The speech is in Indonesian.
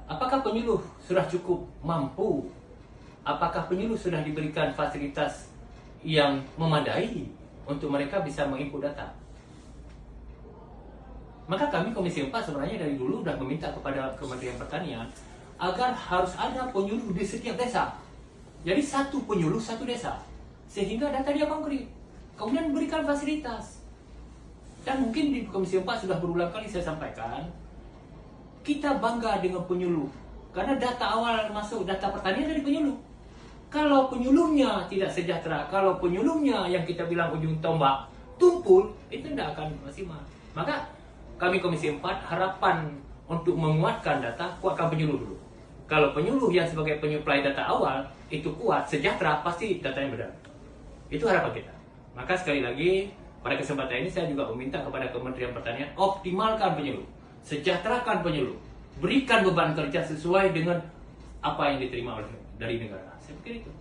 Apakah penyuluh sudah cukup mampu? Apakah penyuluh sudah diberikan fasilitas yang memadai untuk mereka bisa menginput data? Maka kami Komisi 4 sebenarnya dari dulu sudah meminta kepada Kementerian Pertanian agar harus ada penyuluh di setiap desa. Jadi satu penyuluh satu desa, sehingga data dia konkret. Kemudian berikan fasilitas. Dan mungkin di Komisi 4 sudah berulang kali saya sampaikan, kita bangga dengan penyuluh. Karena data awal masuk data pertanian dari penyuluh. Kalau penyuluhnya tidak sejahtera, kalau penyuluhnya yang kita bilang ujung tombak tumpul, itu tidak akan maksimal. Maka kami Komisi 4 harapan untuk menguatkan data, kuatkan penyuluh dulu. Kalau penyuluh yang sebagai penyuplai data awal itu kuat, sejahtera, pasti datanya benar. Itu harapan kita. Maka sekali lagi, pada kesempatan ini saya juga meminta kepada Kementerian Pertanian, optimalkan penyuluh, sejahterakan penyuluh, berikan beban kerja sesuai dengan apa yang diterima oleh dari negara. Saya pikir itu.